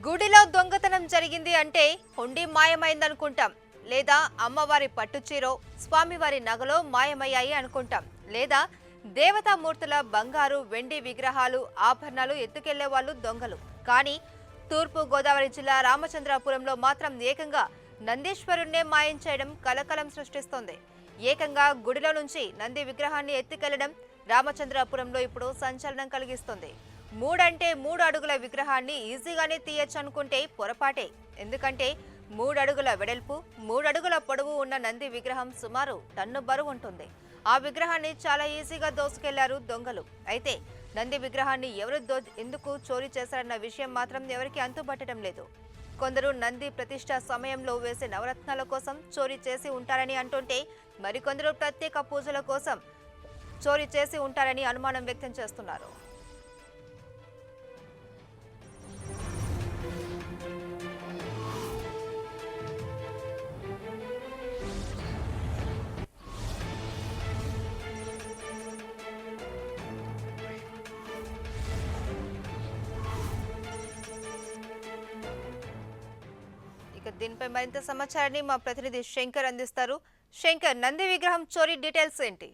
గుడిలో దొంగతనం జరిగింది అంటే హుండీ మాయమైందనుకుంటాం, లేదా అమ్మవారి పట్టుచీరో స్వామివారి నగలో మాయమయ్యాయి అనుకుంటాం, లేదా దేవతామూర్తుల బంగారు వెండి విగ్రహాలు ఆభరణాలు ఎత్తుకెళ్లే వాళ్ళు దొంగలు. కానీ తూర్పు గోదావరి జిల్లా రామచంద్రాపురంలో మాత్రం ఏకంగా నందీశ్వరుణ్ణే మాయం చేయడం కలకలం సృష్టిస్తోంది. ఏకంగా గుడిలో నుంచి నంది విగ్రహాన్ని ఎత్తుకెళ్లడం రామచంద్రాపురంలో ఇప్పుడు సంచలనం కలిగిస్తుంది. 3 అడుగుల విగ్రహాన్ని ఈజీగానే తీయచ్చు అనుకుంటే పొరపాటే. ఎందుకంటే 3 అడుగుల వెడల్పు 3 అడుగుల పొడవు ఉన్న నంది విగ్రహం సుమారు టన్ను బరువు ఉంటుంది. ఆ విగ్రహాన్ని చాలా ఈజీగా దోసుకెళ్లారు దొంగలు. అయితే నంది విగ్రహాన్ని ఎందుకు చోరీ చేశారన్న విషయం మాత్రం ఎవరికి అంతుపట్టడం లేదు. కొందరు నంది ప్రతిష్ఠ సమయంలో వేసే నవరత్నాల కోసం చోరీ చేసి ఉంటారని అంటుంటే, మరికొందరు ప్రత్యేక పూజల కోసం చోరీ చేసి ఉంటారని అనుమానం వ్యక్తం చేస్తున్నారు. ఇక దీనిపై మరింత సమాచారాన్ని మా ప్రతినిధి శంకర్ అందిస్తారు. శంకర్, నంది విగ్రహం చోరీ డీటెయిల్స్ ఏంటి?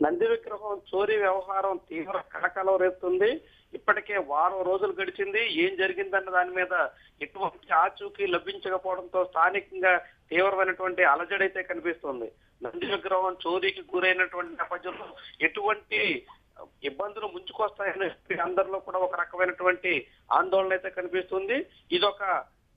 నంది విగ్రహం చోరీ వ్యవహారం తీవ్ర కలకలం రేపుతుంది. ఇప్పటికే వారం రోజులు గడిచింది. ఏం జరిగిందన్న దాని మీద ఎటువంటి ఆచూకీ లభించకపోవడంతో స్థానికంగా తీవ్రమైనటువంటి అలజడైతే కనిపిస్తుంది. నంది విగ్రహం చోరీకి గురైనటువంటి నేపథ్యంలో ఎటువంటి ఇబ్బందులు ముంచుకొస్తాయని అందరిలో కూడా ఒక రకమైనటువంటి ఆందోళన అయితే కనిపిస్తుంది. ఇదొక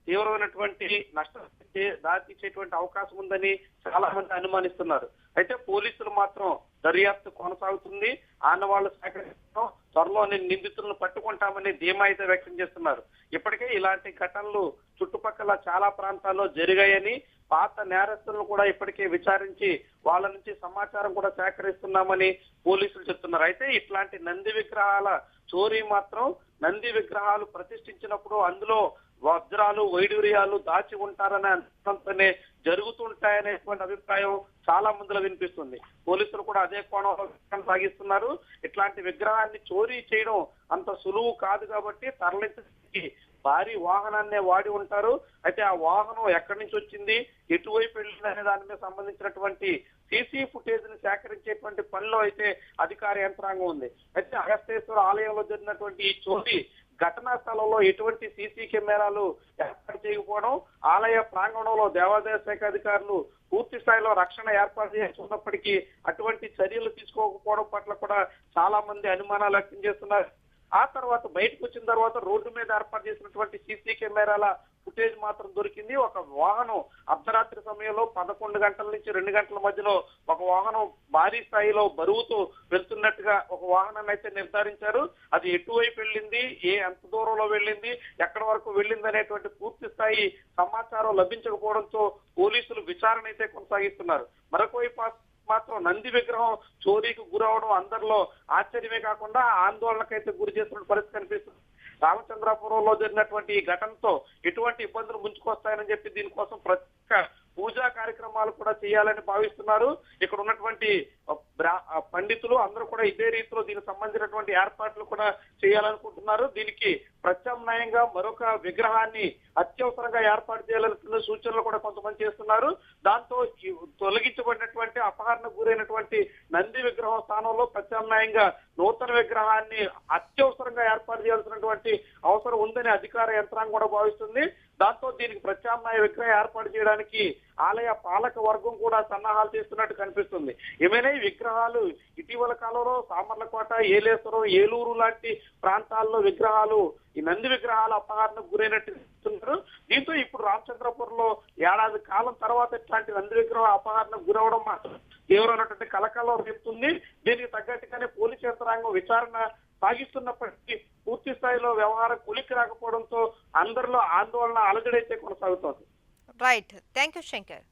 తీవ్రమైనటువంటి నష్టానికి దారితీసేటువంటి అవకాశం ఉందని చాలా మంది అనుమానిస్తున్నారు. అయితే పోలీసులు మాత్రం దర్యాప్తు కొనసాగుతుంది. ఆనవాళ్లు సేకరించడం, త్వరలోనే నిందితులను పట్టుకుంటామని ధీమా అయితే వ్యక్తం చేస్తున్నారు. ఇప్పటికే ఇలాంటి ఘటనలు చుట్టుపక్కల చాలా ప్రాంతాల్లో జరిగాయని, పాత నేరస్తులను కూడా ఇప్పటికే విచారించి వాళ్ళ నుంచి సమాచారం కూడా సేకరిస్తున్నామని పోలీసులు చెప్తున్నారు. అయితే ఇట్లాంటి నంది విగ్రహాల చోరీ మాత్రం నంది విగ్రహాలు ప్రతిష్ఠించినప్పుడు అందులో వజ్రాలు వైడూర్యాలు దాచి ఉంటారనే అంశంతోనే జరుగుతుంటాయనేటువంటి అభిప్రాయం చాలా మందిలో వినిపిస్తుంది. పోలీసులు కూడా అదే కోణంలో సాగిస్తున్నారు. ఇట్లాంటి విగ్రహాన్ని చోరీ చేయడం అంత సులువు కాదు కాబట్టి తరలించడానికి భారీ వాహనాన్నే వాడి ఉంటారు. అయితే ఆ వాహనం ఎక్కడి నుంచి వచ్చింది, ఎటువైపు వెళ్ళింది అనే దాని మీద సంబంధించినటువంటి సీసీ ఫుటేజ్ ని సేకరించేటువంటి పనిలో అయితే అధికార యంత్రాంగం ఉంది. అయితే అగస్తేశ్వర ఆలయంలో జరిగినటువంటి ఈ చోరీ ఘటనా స్థలంలో ఎటువంటి సీసీ కెమెరాలు ఏర్పాటు చేయకపోవడం, ఆలయ ప్రాంగణంలో దేవాదాయ శాఖ అధికారులు పూర్తి స్థాయిలో రక్షణ ఏర్పాటు చేస్తున్నప్పటికీ అటువంటి చర్యలు తీసుకోకపోవడం పట్ల కూడా చాలా మంది అనుమానాలు వ్యక్తం చేస్తున్నారు. ఆ తర్వాత బయటకు వచ్చిన తర్వాత రోడ్డు మీద ఏర్పాటు చేసినటువంటి సీసీ కెమెరాల ఫుటేజ్ మాత్రం దొరికింది. ఒక వాహనం అర్ధరాత్రి సమయంలో 11 గంటల నుంచి 2 గంటల మధ్యలో ఒక వాహనం భారీ స్థాయిలో బరువుతో వెళ్తున్నట్టుగా ఒక వాహనాన్ని అయితే నిర్ధారించారు. అది ఎటువైపు వెళ్ళింది, ఎంత దూరంలో వెళ్ళింది, ఎక్కడి వరకు వెళ్ళింది అనేటువంటి పూర్తి స్థాయి సమాచారం లభించకపోవడంతో పోలీసులు విచారణ అయితే కొనసాగిస్తున్నారు. మరొకవైపు మాత్రం నంది విగ్రహం చోరీకి గురవడం అందరిలో ఆశ్చర్యమే కాకుండా ఆందోళనకైతే గురి చేస్తున్న పరిస్థితి కనిపిస్తుంది. రామచంద్రాపురంలో జరిగినటువంటి ఈ ఘటనతో ఎటువంటి ఇబ్బందులు ముంచుకొస్తాయని చెప్పి దీనికోసం ప్రత్యేక పూజా కార్యక్రమాలు కూడా చేయాలని భావిస్తున్నారు. ఇక్కడ ఉన్నటువంటి పండితులు అందరూ కూడా ఇదే రీతిలో దీనికి సంబంధించినటువంటి ఏర్పాట్లు కూడా చేయాలనుకుంటున్నారు. దీనికి ప్రత్యామ్నాయంగా మరొక విగ్రహాన్ని అత్యవసరంగా ఏర్పాటు చేయాలనుకున్న సూచనలు కూడా కొంతమంది చేస్తున్నారు. దాంతో తొలగించబడినటువంటి అపహరణకు గురైనటువంటి నంది విగ్రహం స్థానంలో ప్రత్యామ్నాయంగా నూతన విగ్రహాన్ని అత్యవసరంగా ఏర్పాటు చేయాల్సినటువంటి అవసరం ఉందని అధికార యంత్రాంగం కూడా భావిస్తుంది. దాంతో దీనికి ప్రత్యామ్నాయ విగ్రహం ఏర్పాటు చేయడానికి ఆలయ పాలక వర్గం కూడా సన్నాహాలు చేస్తున్నట్టు కనిపిస్తుంది. ఏమైనా ఈ విగ్రహాలు ఇటీవల కాలంలో సామర్లకోట, ఏలేశ్వరం, ఏలూరు లాంటి ప్రాంతాల్లో విగ్రహాలు ఈ నంది విగ్రహాల అపహరణకు గురైనట్టు చెప్తున్నారు. దీంతో ఇప్పుడు రామచంద్రపురంలో ఏడాది కాలం తర్వాత ఇట్లాంటి నంది విగ్రహం అపహరణకు గురవడం మాత్రం తీవ్రమైనటువంటి కలకలం రేపుతుంది. దీనికి తగ్గట్టుగానే పోలీసు యంత్రాంగం విచారణ సాగిస్తున్నప్పటికీ పూర్తి స్థాయిలో వ్యవహారం కొలిక్కి రాకపోవడంతో అందరిలో ఆందోళన అలజడైతే కొనసాగుతోంది. Right, thank you Shankar.